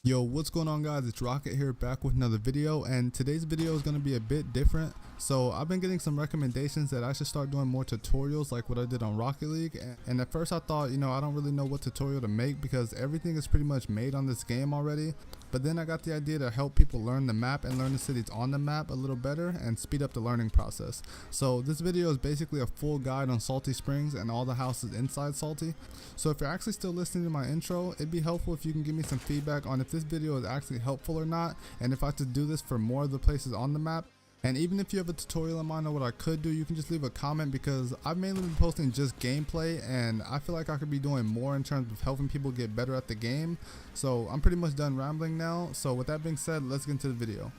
Yo, what's going on guys? It's Rocket here, back with another video, and today's video is going to be a bit different. So I've been getting some recommendations that I should start doing more tutorials like what I did on Rocket League, and at first I thought, I don't really know what tutorial to make because everything is pretty much made on this game already. But then I got the idea to help people learn the map and learn the cities on the map a little better and speed up the learning process. So this video is basically a full guide on Salty Springs and all the houses inside Salty. So if you're actually still listening to my intro, it'd be helpful if you can give me some feedback on if this video is actually helpful or not, and if I should do this for more of the places on the map. And even if you have a tutorial in mind on what I could do, you can just leave a comment, because I've mainly been posting just gameplay and I feel like I could be doing more in terms of helping people get better at the game. So I'm pretty much done rambling now. So with that being said, let's get into the video.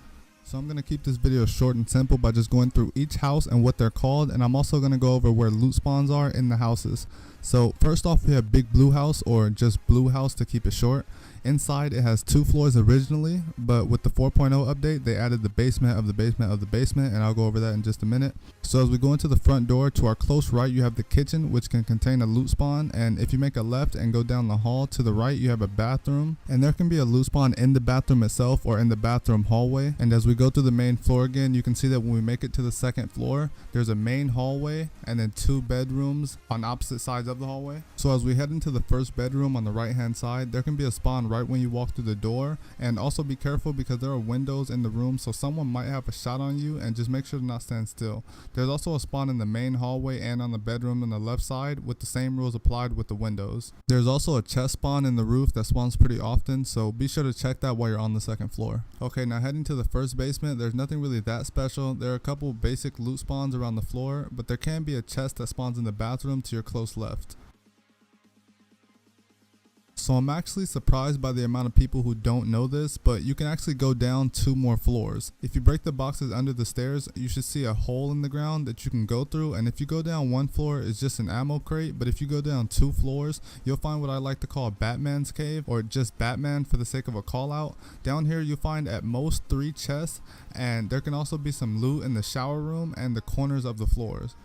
So I'm going to keep this video short and simple by just going through each house and what they're called, and I'm also going to go over where loot spawns are in the houses. So first off, we have Big Blue House, or just Blue House to keep it short. Inside it has 2 floors originally, but with the 4.0 update they added the basement of the basement of the basement, and I'll go over that in just a minute. So as we go into the front door, to our close right you have the kitchen, which can contain a loot spawn, and if you make a left and go down the hall to the right you have a bathroom, and there can be a loot spawn in the bathroom itself or in the bathroom hallway. And as we go to the main floor again, you can see that when we make it to the second floor there's a main hallway and then 2 bedrooms on opposite sides of the hallway. So as we head into the first bedroom on the right hand side, there can be a spawn right when you walk through the door, and also be careful because there are windows in the room, so someone might have a shot on you, and just make sure to not stand still. There's also a spawn in the main hallway and on the bedroom on the left side, with the same rules applied with the windows. There's also a chest spawn in the roof that spawns pretty often, so be sure to check that while you're on the second floor. Okay, now heading to the first basement, there's nothing really that special. There are a couple basic loot spawns around the floor, but there can be a chest that spawns in the bathroom to your close left. So I'm actually surprised by the amount of people who don't know this, but you can actually go down 2 more floors. If you break the boxes under the stairs, you should see a hole in the ground that you can go through, and if you go down 1 floor it's just an ammo crate, but if you go down 2 floors you'll find what I like to call Batman's cave, or just Batman for the sake of a call out. Down here you'll find at most 3 chests, and there can also be some loot in the shower room and the corners of the floors.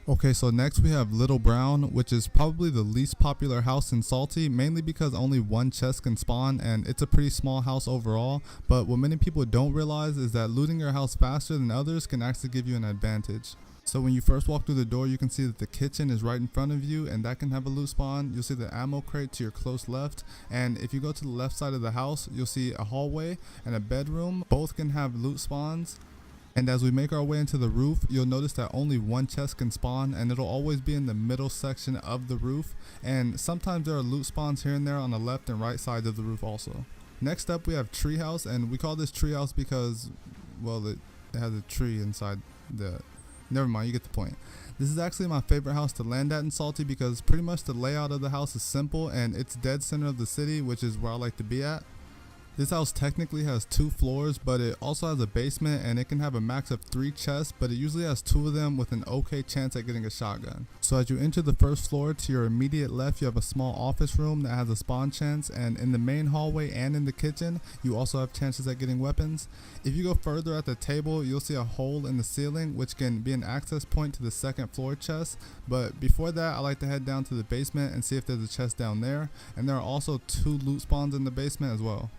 Okay, so next we have Little Brown, which is probably the least popular house in Salty, mainly because only 1 chest can spawn and it's a pretty small house overall. But what many people don't realize is that looting your house faster than others can actually give you an advantage. So when you first walk through the door, you can see that the kitchen is right in front of you, and that can have a loot spawn. You'll see the ammo crate to your close left, and if you go to the left side of the house you'll see a hallway and a bedroom. Both can have loot spawns. And as we make our way into the roof, you'll notice that only 1 chest can spawn, and it'll always be in the middle section of the roof, and sometimes there are loot spawns here and there on the left and right sides of the roof also. Next up we have Treehouse, and we call this Treehouse because, well, it has a tree inside the... Never mind, you get the point. This is actually my favorite house to land at in Salty because pretty much the layout of the house is simple and it's dead center of the city, which is where I like to be at. This house technically has 2 floors, but it also has a basement, and it can have a max of 3 chests, but it usually has 2 of them with an okay chance at getting a shotgun. So as you enter the first floor, to your immediate left you have a small office room that has a spawn chance, and in the main hallway and in the kitchen you also have chances at getting weapons. If you go further at the table you'll see a hole in the ceiling, which can be an access point to the second floor chest, but before that I like to head down to the basement and see if there's a chest down there, and there are also 2 loot spawns in the basement as well.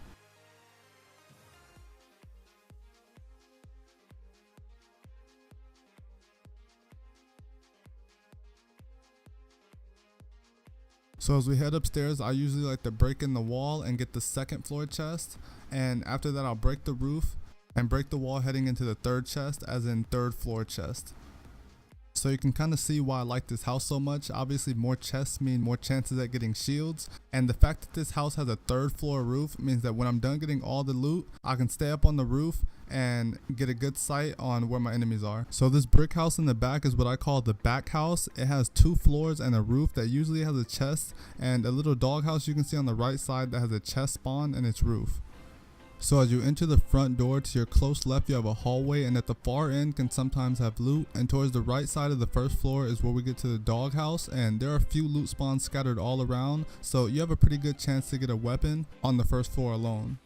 So as we head upstairs, I usually like to break in the wall and get the second floor chest, and after that I'll break the roof and break the wall heading into the 3rd chest, as in 3rd floor chest. So you can kind of see why I like this house so much. Obviously more chests mean more chances at getting shields, and the fact that this house has a 3rd floor roof means that when I'm done getting all the loot I can stay up on the roof and get a good sight on where my enemies are. So this brick house in the back is what I call the back house. It has 2 floors and a roof that usually has a chest, and a little dog house you can see on the right side that has a chest spawn in its roof. So as you enter the front door, to your close left you have a hallway, and at the far end can sometimes have loot, and towards the right side of the first floor is where we get to the dog house, and there are a few loot spawns scattered all around, so you have a pretty good chance to get a weapon on the first floor alone.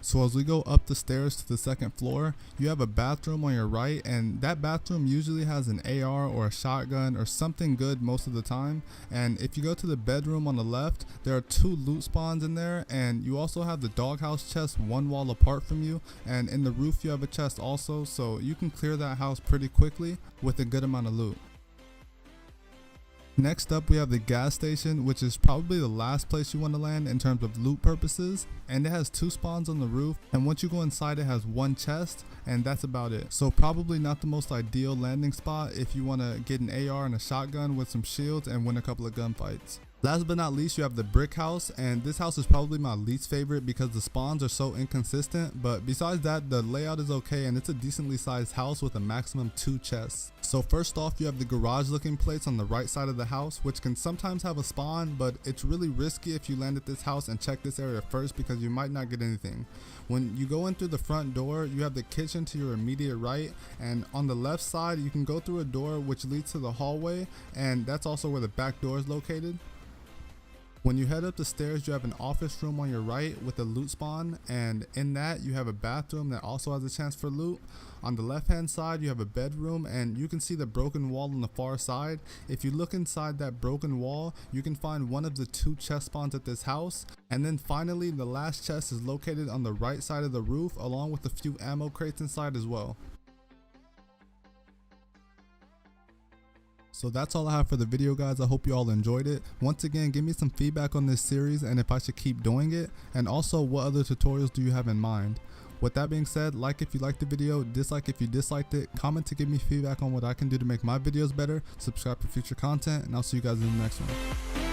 So as we go up the stairs to the second floor, you have a bathroom on your right, and that bathroom usually has an AR or a shotgun or something good most of the time. And if you go to the bedroom on the left, there are 2 loot spawns in there, and you also have the doghouse chest one wall apart from you, and in the roof you have a chest also, so you can clear that house pretty quickly with a good amount of loot. Next up, we have the gas station, which is probably the last place you want to land in terms of loot purposes, and it has 2 spawns on the roof, and once you go inside it has 1 chest, and that's about it. So probably not the most ideal landing spot if you want to get an AR and a shotgun with some shields and win a couple of gunfights. Last but not least, you have the brick house, and this house is probably my least favorite because the spawns are so inconsistent, but besides that, the layout is okay and it's a decently sized house with a maximum 2 chests. So first off, you have the garage looking plates on the right side of the house, which can sometimes have a spawn, but it's really risky if you land at this house and check this area first because you might not get anything. When you go in through the front door, you have the kitchen to your immediate right, and on the left side you can go through a door which leads to the hallway, and that's also where the back door is located. When you head up the stairs, you have an office room on your right with a loot spawn, and in that you have a bathroom that also has a chance for loot. On the left hand side you have a bedroom, and you can see the broken wall on the far side. If you look inside that broken wall, you can find one of the 2 chest spawns at this house. And then finally, the last chest is located on the right side of the roof, along with a few ammo crates inside as well. So that's all I have for the video, guys. I hope you all enjoyed it. Once again, give me some feedback on this series and if I should keep doing it, and also what other tutorials do you have in mind. With that being said, like if you liked the video, dislike if you disliked it, comment to give me feedback on what I can do to make my videos better, subscribe for future content, and I'll see you guys in the next one.